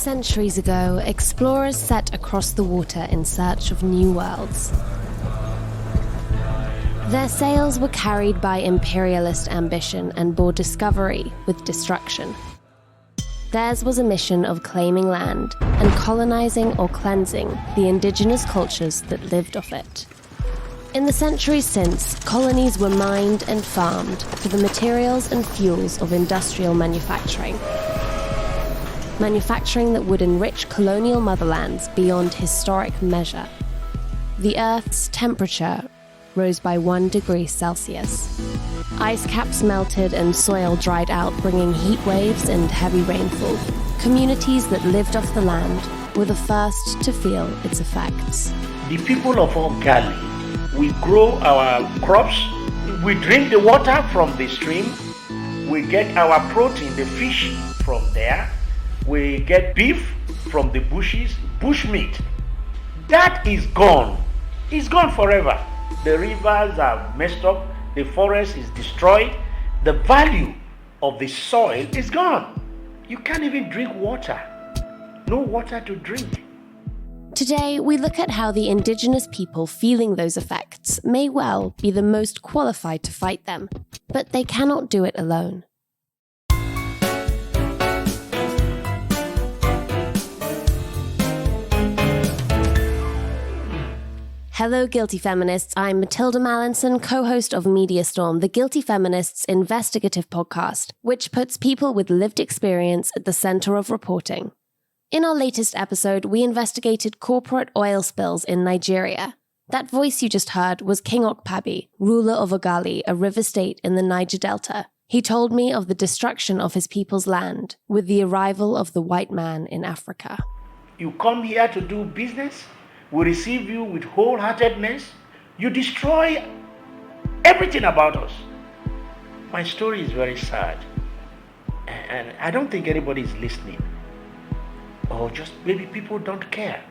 Centuries ago, explorers set across the water in search of new worlds. Their sails were carried by imperialist ambition and bore discovery with destruction. Theirs was a mission of claiming land and colonizing or cleansing the indigenous cultures that lived off it. In the centuries since, colonies were mined and farmed for the materials and fuels of industrial manufacturing. Manufacturing that would enrich colonial motherlands beyond historic measure. The Earth's temperature rose by 1 degree Celsius. Ice caps melted and soil dried out, bringing heat waves and heavy rainfall. Communities that lived off the land were the first to feel its effects. The people of Ogali, we grow our crops, we drink the water from the stream, we get our protein, the fish from there, we get beef from the bushes, bush meat. That is gone. It's gone forever. The rivers are messed up, the forest is destroyed, the value of the soil is gone. You can't even drink water. No water to drink. Today, we look at how the indigenous people feeling those effects may well be the most qualified to fight them, but they cannot do it alone. Hello, Guilty Feminists. I'm Matilda Mallinson, co-host of Media Storm, the Guilty Feminists investigative podcast, which puts people with lived experience at the center of reporting. In our latest episode, we investigated corporate oil spills in Nigeria. That voice you just heard was King Okpabi, ruler of Ogali, a river state in the Niger Delta. He told me of the destruction of his people's land with the arrival of the white man in Africa. You come here to do business, we receive you with wholeheartedness, you destroy everything about us. My story is very sad, and I don't think anybody is listening. Or just maybe people don't care.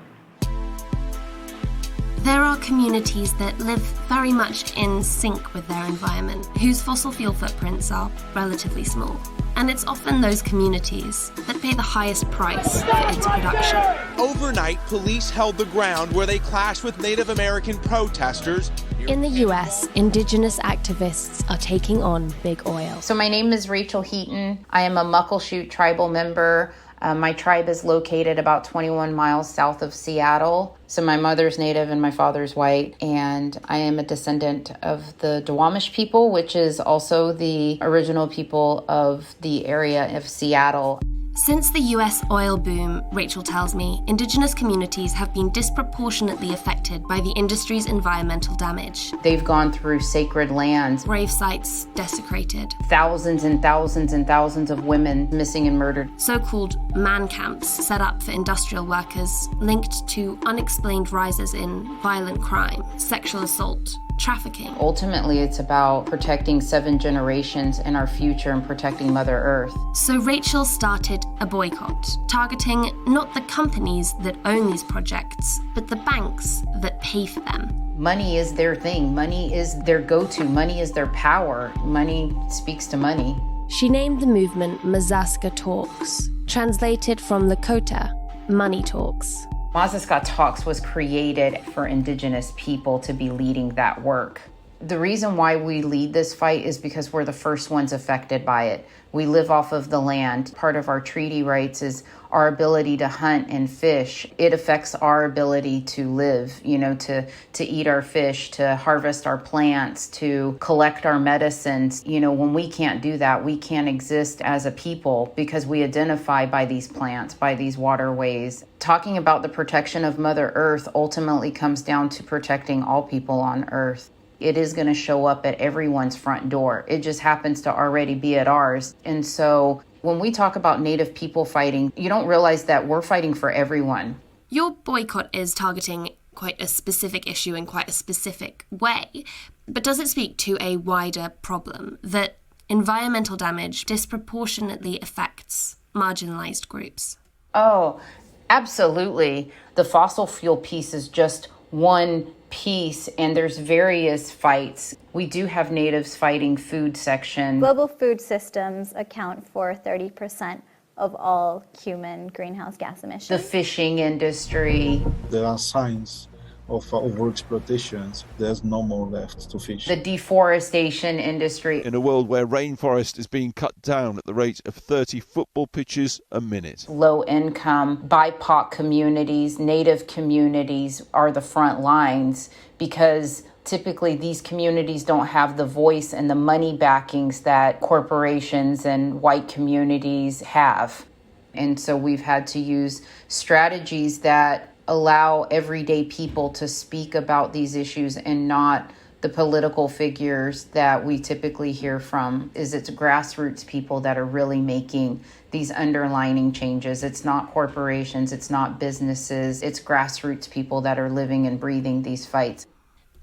There are communities that live very much in sync with their environment, whose fossil fuel footprints are relatively small. And it's often those communities that pay the highest price for its production. Overnight, police held the ground where they clashed with Native American protesters. In the US, Indigenous activists are taking on big oil. So my name is Rachel Heaton. I am a Muckleshoot tribal member. My tribe is located about 21 miles south of Seattle. So my mother's Native and my father's white, and I am a descendant of the Duwamish people, which is also the original people of the area of Seattle. Since the US oil boom, Rachel tells me, Indigenous communities have been disproportionately affected by the industry's environmental damage. They've gone through sacred lands. Grave sites desecrated. Thousands and thousands and thousands of women missing and murdered. So-called man camps set up for industrial workers linked to unexplained rises in violent crime, sexual assault, trafficking. Ultimately, it's about protecting 7 generations in our future and protecting Mother Earth. So Rachel started a boycott, targeting not the companies that own these projects, but the banks that pay for them. Money is their thing. Money is their go-to. Money is their power. Money speaks to money. She named the movement Mazaska Talks, translated from Lakota, money talks. Mazaska Talks was created for Indigenous people to be leading that work. The reason why we lead this fight is because we're the first ones affected by it. We live off of the land. Part of our treaty rights is our ability to hunt and fish. It affects our ability to live, to eat our fish, to harvest our plants, to collect our medicines. When we can't do that, we can't exist as a people because we identify by these plants, by these waterways. Talking about the protection of Mother Earth ultimately comes down to protecting all people on Earth. It is going to show up at everyone's front door. It just happens to already be at ours. And so when we talk about Native people fighting, you don't realize that we're fighting for everyone. Your boycott is targeting quite a specific issue in quite a specific way, but does it speak to a wider problem that environmental damage disproportionately affects marginalized groups? Oh, absolutely. The fossil fuel piece is just one piece, and there's various fights. We do have natives fighting food section. Global food systems account for 30% of all human greenhouse gas emissions. The fishing industry. There are signs of overexploitation. There's no more left to fish. The deforestation industry. In a world where rainforest is being cut down at the rate of 30 football pitches a minute. Low income, BIPOC communities, Native communities are the front lines because typically these communities don't have the voice and the money backings that corporations and white communities have. And so we've had to use strategies that allow everyday people to speak about these issues and not the political figures that we typically hear from. It's grassroots people that are really making these underlining changes. It's not corporations, it's not businesses, it's grassroots people that are living and breathing these fights.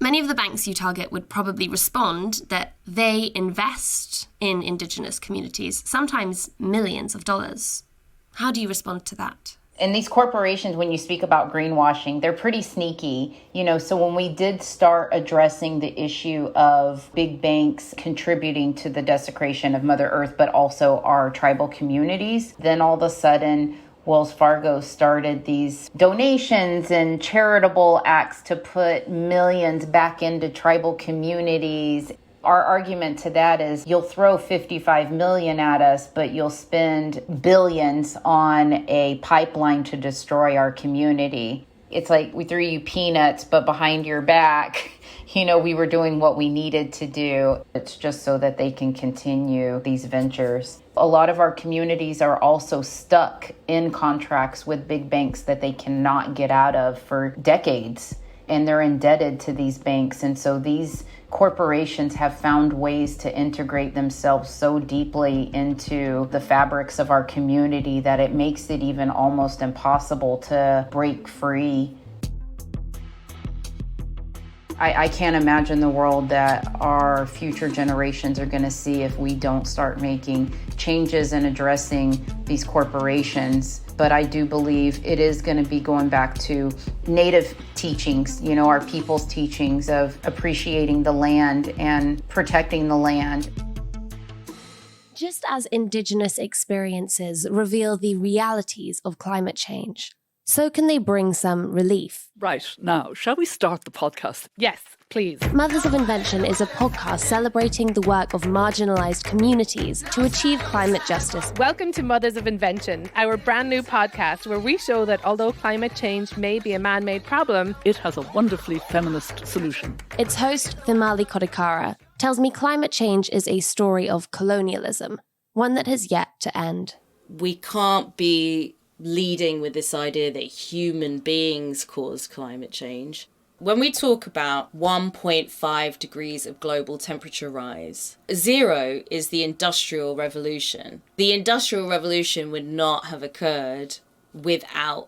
Many of the banks you target would probably respond that they invest in Indigenous communities, sometimes millions of dollars. How do you respond to that? And these corporations, when you speak about greenwashing, they're pretty sneaky. So when we did start addressing the issue of big banks contributing to the desecration of Mother Earth, but also our tribal communities, then all of a sudden Wells Fargo started these donations and charitable acts to put millions back into tribal communities. Our argument to that is you'll throw 55 million at us, but you'll spend billions on a pipeline to destroy our community. It's like we threw you peanuts, but behind your back, we were doing what we needed to do. It's just so that they can continue these ventures. A lot of our communities are also stuck in contracts with big banks that they cannot get out of for decades, and they're indebted to these banks. And so these corporations have found ways to integrate themselves so deeply into the fabrics of our community that it makes it even almost impossible to break free. I can't imagine the world that our future generations are going to see if we don't start making changes and addressing these corporations. But I do believe it is going to be going back to Native teachings, our people's teachings of appreciating the land and protecting the land. Just as Indigenous experiences reveal the realities of climate change, so can they bring some relief. Right, now, shall we start the podcast? Yes, please. Mothers of Invention is a podcast celebrating the work of marginalised communities to achieve climate justice. Welcome to Mothers of Invention, our brand new podcast where we show that although climate change may be a man-made problem, It has a wonderfully feminist solution. Its host, Thimali Kodikara, tells me climate change is a story of colonialism, one that has yet to end. We can't be leading with this idea that human beings cause climate change. When we talk about 1.5 degrees of global temperature rise, 0 is the Industrial Revolution. The Industrial Revolution would not have occurred without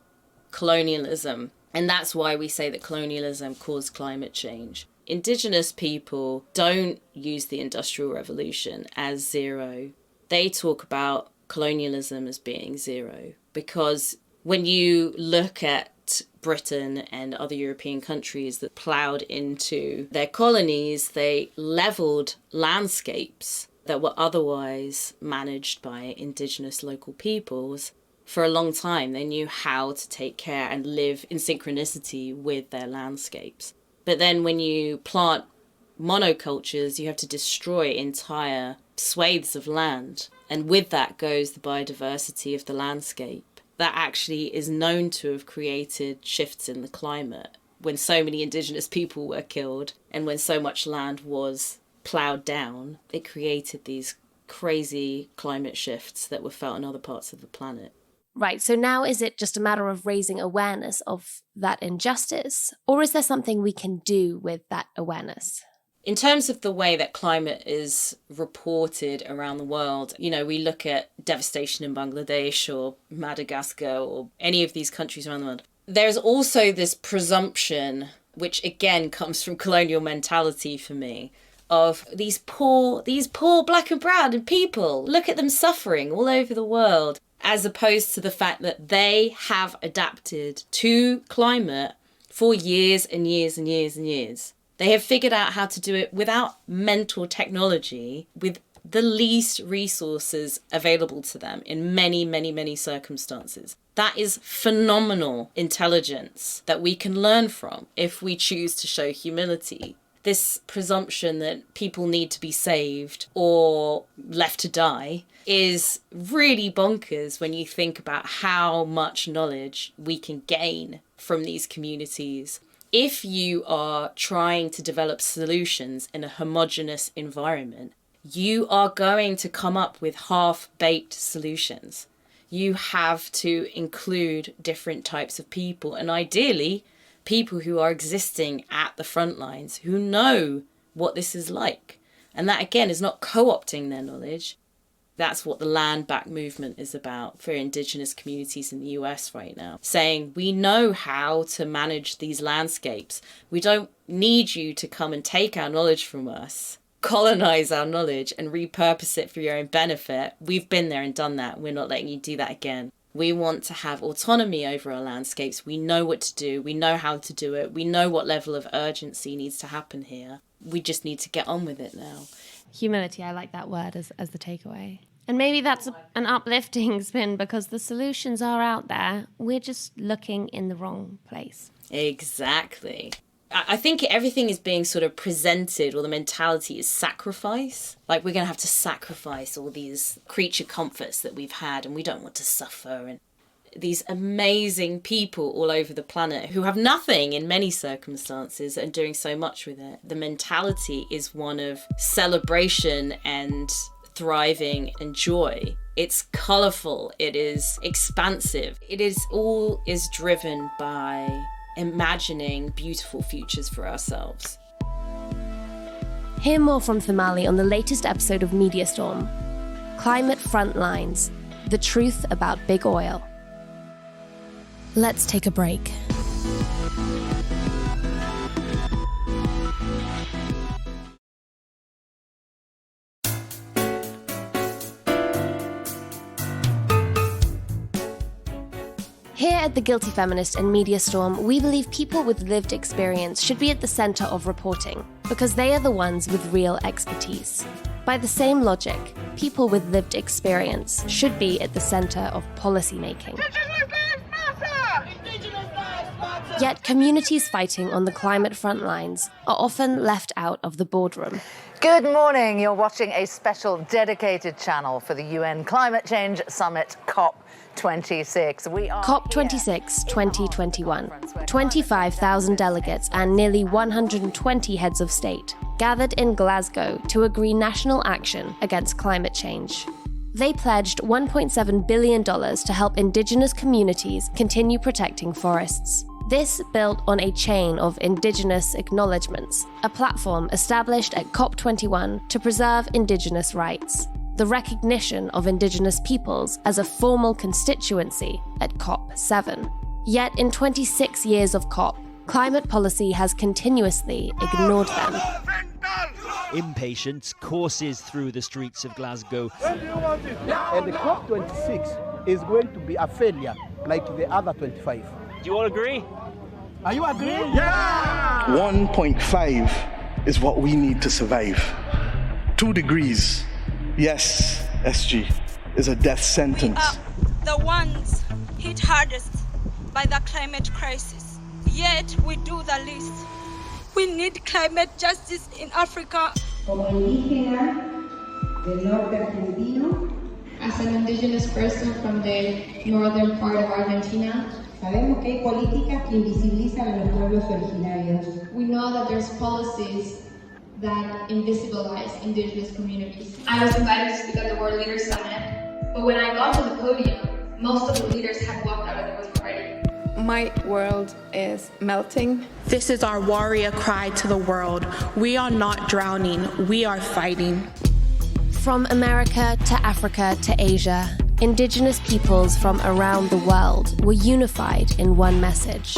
colonialism. And that's why we say that colonialism caused climate change. Indigenous people don't use the Industrial Revolution as 0. They talk about colonialism as being 0. Because when you look at Britain and other European countries that ploughed into their colonies, they levelled landscapes that were otherwise managed by Indigenous local peoples. For a long time, they knew how to take care and live in synchronicity with their landscapes. But then when you plant monocultures, you have to destroy entire swathes of land. And with that goes the biodiversity of the landscape. That actually is known to have created shifts in the climate. When so many Indigenous people were killed and when so much land was ploughed down, it created these crazy climate shifts that were felt in other parts of the planet. Right, so now is it just a matter of raising awareness of that injustice? Or is there something we can do with that awareness? In terms of the way that climate is reported around the world, we look at devastation in Bangladesh or Madagascar or any of these countries around the world. There's also this presumption, which again comes from colonial mentality for me, of these poor black and brown people. Look at them suffering all over the world, as opposed to the fact that they have adapted to climate for years and years and years and years. They have figured out how to do it without mental technology, with the least resources available to them in many, many, many circumstances. That is phenomenal intelligence that we can learn from if we choose to show humility. This presumption that people need to be saved or left to die is really bonkers when you think about how much knowledge we can gain from these communities. If you are trying to develop solutions in a homogenous environment, you are going to come up with half-baked solutions. You have to include different types of people, and ideally people who are existing at the front lines who know what this is like. And that, again, is not co-opting their knowledge. That's what the land back movement is about for Indigenous communities in the US right now. Saying, we know how to manage these landscapes. We don't need you to come and take our knowledge from us, colonize our knowledge and repurpose it for your own benefit. We've been there and done that. We're not letting you do that again. We want to have autonomy over our landscapes. We know what to do. We know how to do it. We know what level of urgency needs to happen here. We just need to get on with it now. Humility, I like that word as the takeaway. And maybe that's an uplifting spin because the solutions are out there. We're just looking in the wrong place. Exactly. I think everything is being sort of presented, or the mentality is sacrifice. Like, we're going to have to sacrifice all these creature comforts that we've had, and we don't want to suffer. And these amazing people all over the planet who have nothing in many circumstances and doing so much with it. The mentality is one of celebration and thriving and joy. It's colourful. It is expansive. It is all is driven by imagining beautiful futures for ourselves. Hear more from Thimali on the latest episode of Media Storm. Climate Frontlines, the truth about big oil. Let's take a break. Here at The Guilty Feminist and Media Storm, we believe people with lived experience should be at the centre of reporting, because they are the ones with real expertise. By the same logic, people with lived experience should be at the centre of policy making. Yet communities fighting on the climate front lines are often left out of the boardroom. Good morning. You're watching a special dedicated channel for the UN Climate Change Summit COP26. COP26 2021. 25,000 delegates and nearly 120 heads of state gathered in Glasgow to agree national action against climate change. They pledged $1.7 billion to help Indigenous communities continue protecting forests. This built on a chain of Indigenous acknowledgements, a platform established at COP21 to preserve Indigenous rights, the recognition of Indigenous peoples as a formal constituency at COP7. Yet in 26 years of COP, climate policy has continuously ignored them. Impatience courses through the streets of Glasgow. And the COP26 is going to be a failure like the other 25. Do you all agree? Are you agreeing? Yeah! 1.5 is what we need to survive. 2 degrees, yes, SG, is a death sentence. We are the ones hit hardest by the climate crisis, yet we do the least. We need climate justice in Africa. Como indígena del norte argentino, as an indigenous person from the northern part of Argentina, sabemos que hay políticas que invisibilizan a los pueblos originarios. We know that there's policies that invisibilize indigenous communities. I was invited to speak at the World Leaders Summit, but when I got to the podium, most of the leaders had walked out of the room already. My world is melting. This is our warrior cry to the world. We are not drowning, we are fighting. From America to Africa to Asia, Indigenous peoples from around the world were unified in one message.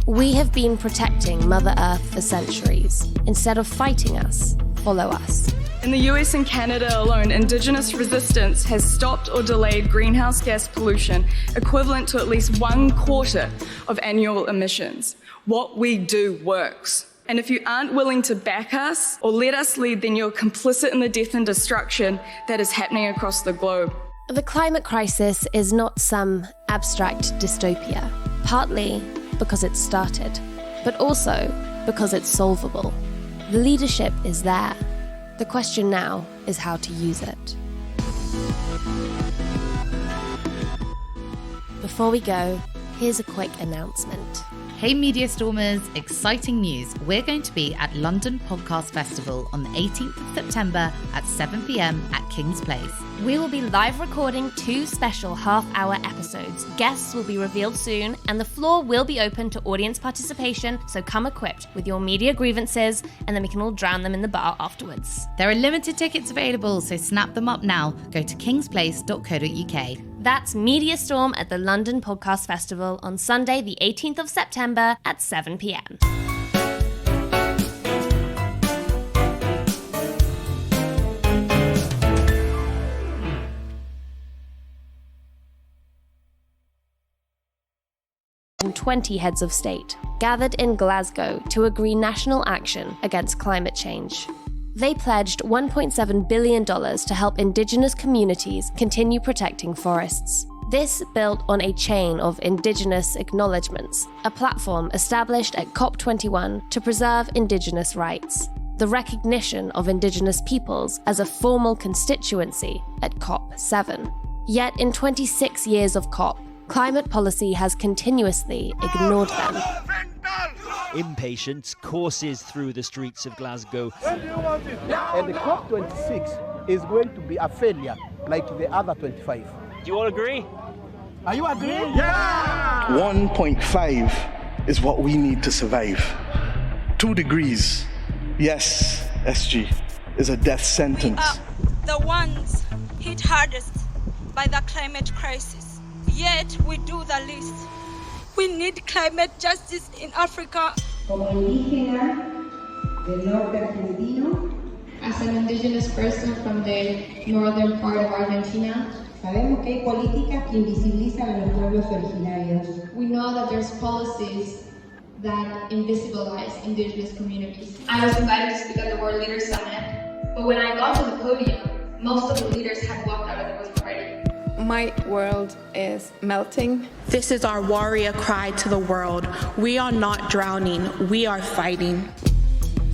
We have been protecting Mother Earth for centuries. Instead of fighting us, follow us. In the US and Canada alone, Indigenous resistance has stopped or delayed greenhouse gas pollution equivalent to at least 1/4 of annual emissions. What we do works. And if you aren't willing to back us or let us lead, then you're complicit in the death and destruction that is happening across the globe. The climate crisis is not some abstract dystopia, partly because it started, but also because it's solvable. The leadership is there. The question now is how to use it. Before we go, here's a quick announcement. Hey Media Stormers, exciting news. We're going to be at London Podcast Festival on the 18th of September at 7 p.m. at King's Place. We will be live recording 2 special half-hour episodes. Guests will be revealed soon, and the floor will be open to audience participation, so come equipped with your media grievances, and then we can all drown them in the bar afterwards. There are limited tickets available, so snap them up now. Go to kingsplace.co.uk. That's Media Storm at the London Podcast Festival on Sunday, the 18th of September at 7 p.m. And 20 heads of state gathered in Glasgow to agree national action against climate change. They pledged $1.7 billion to help Indigenous communities continue protecting forests. This built on a chain of Indigenous acknowledgements, a platform established at COP21 to preserve Indigenous rights, the recognition of Indigenous peoples as a formal constituency at COP7. Yet in 26 years of COP, climate policy has continuously ignored them. Impatience courses through the streets of Glasgow. And the COP26 is going to be a failure like the other 25. Do you all agree? Are you agreeing? Yeah! 1.5 is what we need to survive. 2 degrees, yes, SG, is a death sentence. We are the ones hit hardest by the climate crisis, yet we do the least. We need climate justice in Africa. Como indígena del norte argentino, as an indigenous person from the northern part of Argentina, sabemos que hay políticas que invisibilizan a los pueblos originarios. we know that there's policies that invisibilize indigenous communities. I was invited to speak at the World Leaders Summit, but when I got to the podium, most of the leaders had walked out of the room already. My world is melting. This is our warrior cry to the world. We are not drowning, we are fighting.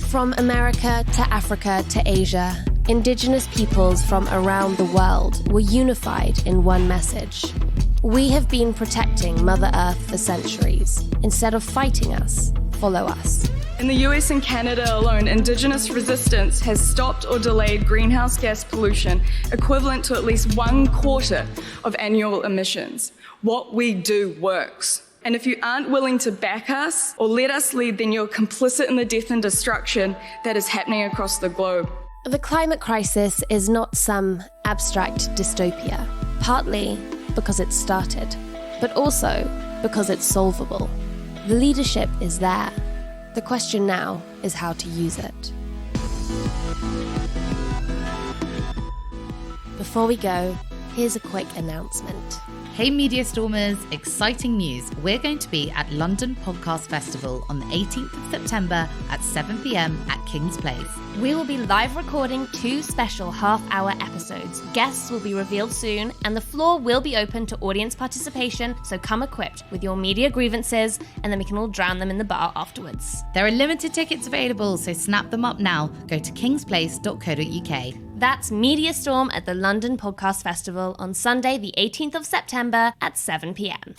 From America to Africa to Asia, Indigenous peoples from around the world were unified in one message. We have been protecting Mother Earth for centuries. Instead of fighting us, follow us. In the US and Canada alone, Indigenous resistance has stopped or delayed greenhouse gas pollution equivalent to at least 1/4 of annual emissions. What we do works. And if you aren't willing to back us or let us lead, then you're complicit in the death and destruction that is happening across the globe. The climate crisis is not some abstract dystopia, partly because it started, but also because it's solvable. The leadership is there. The question now is how to use it. Before we go, here's a quick announcement. Hey Media Stormers, exciting news. We're going to be at London Podcast Festival on the 18th of September at 7 p.m. at King's Place. We will be live recording 2 special half-hour episodes. Guests will be revealed soon, and the floor will be open to audience participation, so come equipped with your media grievances, and then we can all drown them in the bar afterwards. There are limited tickets available, so snap them up now. Go to kingsplace.co.uk. That's Media Storm at the London Podcast Festival on Sunday, the 18th of September at 7 p.m.